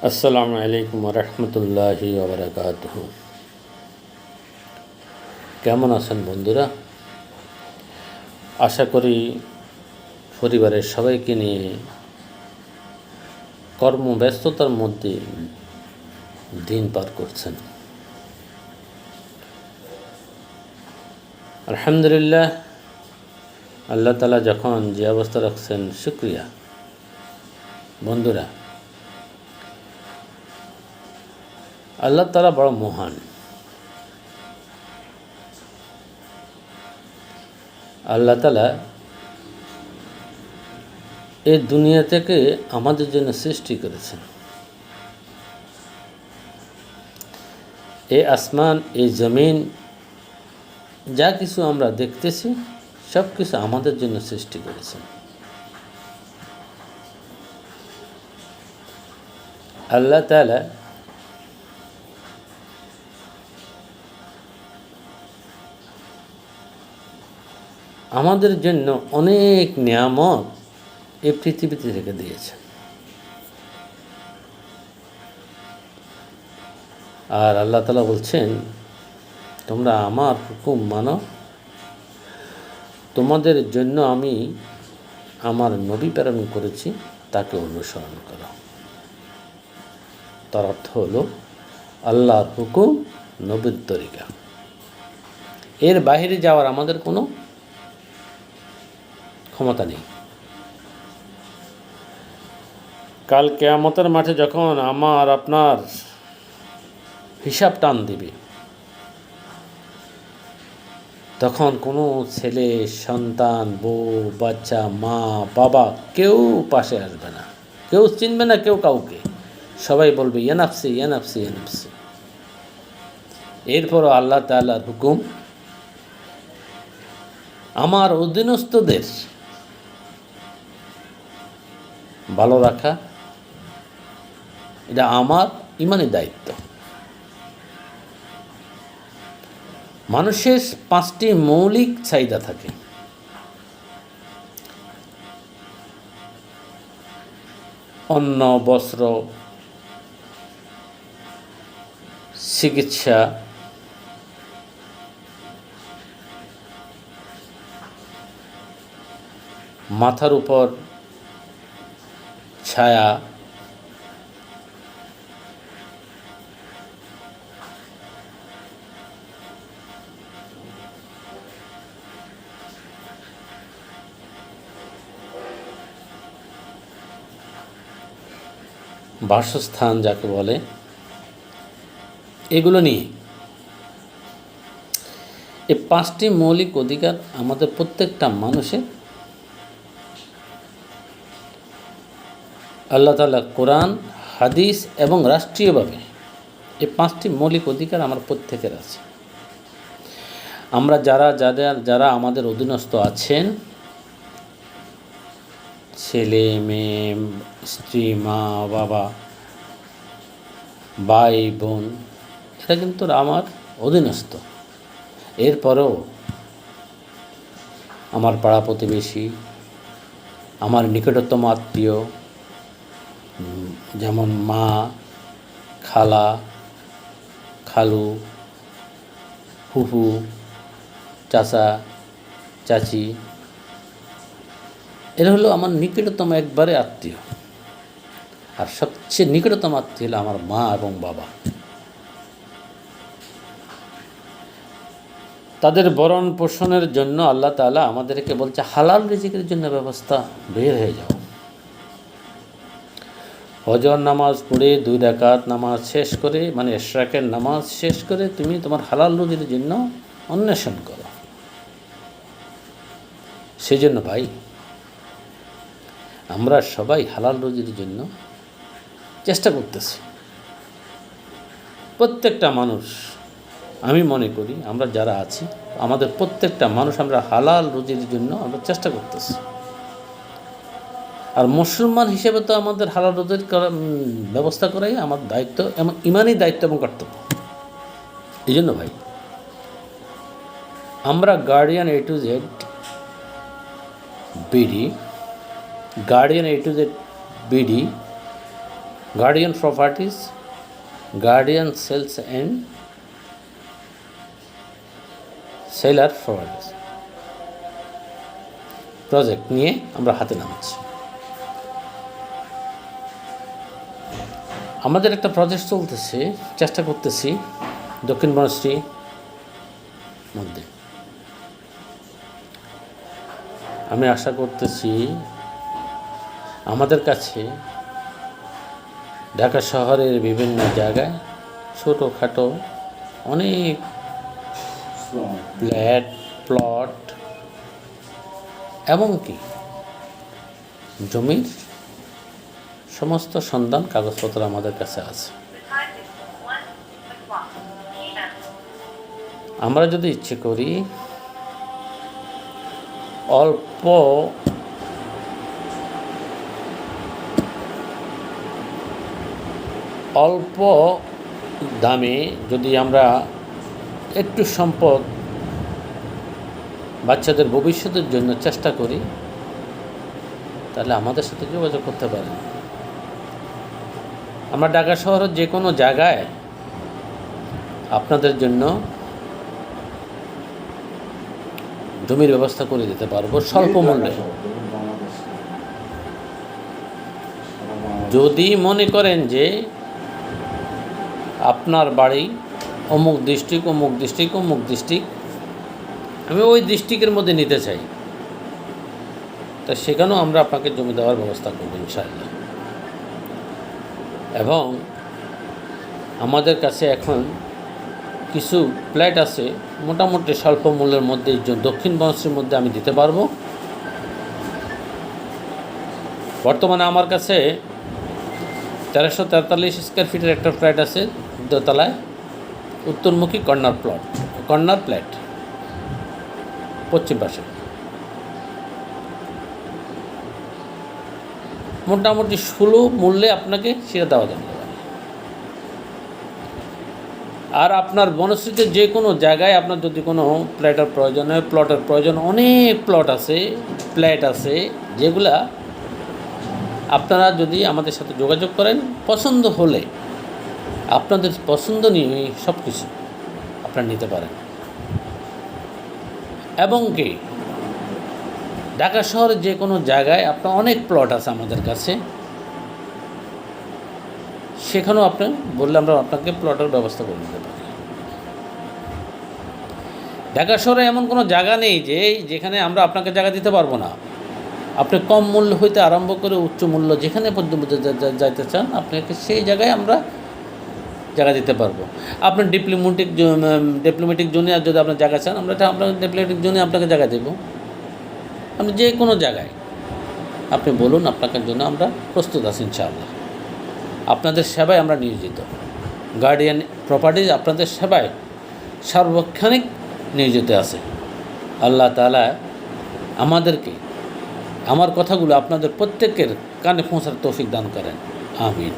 আসসালামু আলাইকুম রহমতুল্লাহি ওবরাকাতুহু। কেমন আছেন বন্ধুরা? আশা করি পরিবারের সবাইকে নিয়ে কর্মব্যস্ততার মধ্যে দিন পার করছেন। আলহামদুলিল্লাহ, আল্লাহ তাআলা যখন যে অবস্থা রাখছেন, শুকরিয়া। বন্ধুরা, আল্লাহ তাআলা বড় মহান। আল্লাহ তাআলা এই দুনিয়া থেকে আমাদের জন্য সৃষ্টি করেছেন। এই আসমান, এই জমিন, যা কিছু আমরা দেখতেছি সব কিছু আমাদের জন্য সৃষ্টি করেছেন। আল্লাহ তাআলা আমাদের জন্য অনেক নিয়ামত এই পৃথিবীতে রেখে দিয়েছেন। আর আল্লাহ তাআলা বলছেন, তোমরা আমার হুকুম মানো, তোমাদের জন্য আমি আমার নবী প্রেরণ করেছি, তাকে অনুসরণ করো। তার অর্থ হলো আল্লাহর হুকুম, নবীর তরিকা। এর বাইরে যাওয়ার আমাদের কোনো ক্ষমতা নেই। কাল কিয়ামতের মাঠে যখন আমার আপনার হিসাব টান দিবে, তখন কোনো ছেলে, সন্তান, বউ, বাচ্চা, মা, বাবা কেউ পাশে আসবে না, কেউ চিনবে না কেউ কাউকে। সবাই বলবে ইয়া নাফসি, ইয়া নাফসি, ইয়া নাফসি। এরপরও আল্লাহ তাআলার হুকুম, আমার অধীনস্থদের ভালো রাখা, এটা আমার ইমানি দায়িত্ব। মানুষের 5টি মৌলিক চাহিদা থাকে। অন্ন, বস্ত্র, চিকিৎসা, মাথার উপর ছায়া, বাসস্থান যাকে বলে, এগুলো নিয়ে এই 5টি মৌলিক অধিকার আমাদের প্রত্যেকটা মানুষের আল্লাহ তাআলা কোরআন, হাদিস এবং রাষ্ট্রীয়ভাবে এই 5টি মৌলিক অধিকার আমার প্রত্যেকের আছে। আমরা যারা আমাদের অধীনস্থ আছেন, ছেলে, মেয়ে, স্ত্রী, মা, বাবা, ভাই, বোন, এরা কিন্তু আমার অধীনস্থ। এরপরেও আমার পাড়া প্রতিবেশী, আমার নিকটতম আত্মীয়, যেমন মা, খালা, খালু, ফুফু, চাচা, চাচি, এরা হলো আমার নিকটতম একবারে আত্মীয়। আর সবচেয়ে নিকটতম আত্মীয় হলো আমার মা এবং বাবা। তাদের ভরণ পোষণের জন্য আল্লাহ তাআলা আমাদেরকে বলছে, হালাল রিজিকের জন্য ব্যবস্থা, বের হয়ে যাও। ফজর নামাজ পড়ে 2 রাকাত নামাজ শেষ করে, মানে ইশরাকের নামাজ শেষ করে তুমি তোমার হালাল রুজির জন্য অন্বেষণ করো। সেই জন্য ভাই, আমরা সবাই হালাল রুজির জন্য চেষ্টা করতেছি। প্রত্যেকটা মানুষ, আমি মনে করি আমরা যারা আছি, আমাদের প্রত্যেকটা মানুষ আমরা হালাল রুজির জন্য আমরা চেষ্টা করতেছি। আর মুসলমান হিসেবে তো আমাদের হালাল রুজির ব্যবস্থা করাই আমার দায়িত্ব এবং ইমানি দায়িত্ব এবং কর্তব্য। এই জন্য ভাই, আমরা Guardian A to Z BD, Guardian A to Z BD Guardian properties, Guardian sales and seller properties project নিয়ে আমরা হাতে নামছি। আমাদের একটা প্রজেক্ট চলতেছে, চেষ্টা করতেছি দক্ষিণ বনশ্রী মধ্যে। আমি আশা করতেছি আমাদের কাছে ঢাকা শহরের বিভিন্ন জায়গায় ছোটোখাটো অনেক ফ্ল্যাট, প্লট এমনকি জমির সমস্ত সন্ধান কাগজপত্র আমাদের কাছে আছে। আমরা যদি ইচ্ছে করি অল্প দামে যদি আমরা একটু সম্পদ বাচ্চাদের ভবিষ্যতের জন্য চেষ্টা করি, তাহলে আমাদের সাথে যোগাযোগ করতে পারেন। আমরা ঢাকা শহরের যে কোনো জায়গায় আপনাদের জন্য জমির ব্যবস্থা করে দিতে পারবো স্বল্প মূল্যে। যদি মনে করেন যে আপনার বাড়ি অমুক ডিস্ট্রিক্ট, আমি ওই ডিস্ট্রিক্টের মধ্যে নিতে চাই, তা সেখানেও আমরা আপনাকে জমি দেওয়ার ব্যবস্থা করব ইনশাআল্লাহ। এবং আমাদের কাছে এখন কিছু ফ্ল্যাট আছে মোটামুটি স্বল্প মূল্যের মধ্যে দক্ষিণ বনশ্রীর মধ্যে আমি দিতে পারবো। বর্তমানে আমার কাছে 1343 স্কোয়ার ফিটের একটা ফ্ল্যাট আছে দোতলায়, উত্তরমুখী কর্নার ফ্ল্যাট পশ্চিম পাশে, মোটামুটি সুলভ মূল্যে আপনাকে সেটা দেওয়া যাবে। আর আপনার বনশ্রীতে যে কোনো জায়গায় আপনার যদি কোনো ফ্ল্যাটের প্রয়োজন হয়, প্লটের প্রয়োজন, অনেক ফ্ল্যাট আছে যেগুলা আপনারা যদি আমাদের সাথে যোগাযোগ করেন, পছন্দ হলে আপনাদের পছন্দ নিয়ে সব কিছু আপনারা নিতে পারেন। এবং কি ঢাকা শহরের যে কোনো জায়গায় আপনার অনেক প্লট আছে আমাদের কাছে, সেখানেও আপনি বললে আমরা আপনাকে প্লটের ব্যবস্থা করে দিতে পারি। ঢাকা শহরে এমন কোনো জায়গা নেই যেখানে আমরা আপনাকে জায়গা দিতে পারবো না। আপনি কম মূল্য হইতে আরম্ভ করে উচ্চ মূল্য যেখানে পর্যন্ত যাইতে চান, আপনাকে সেই জায়গায় আমরা জায়গা দিতে পারবো। আপনার ডিপ্লোম্যাটিক জোনে যদি আপনার জায়গা চান, আমরা আপনার ডিপ্লোম্যাটিক জোনে আপনাকে জায়গা দেবো। আপনি যে কোনো জায়গায় আপনি বলুন, আপনার জন্য আমরা প্রস্তুত আছি ইনশাআল্লাহ। আপনাদের সেবায় আমরা নিয়োজিত। গার্ডিয়ান প্রপার্টিজ আপনাদের সেবায় সার্বক্ষণিক নিয়োজিত আছে। আল্লাহ তাআলা আমাদেরকে আমার কথাগুলো আপনাদের প্রত্যেকের কানে পৌঁছার তৌফিক দান করেন। আমিন।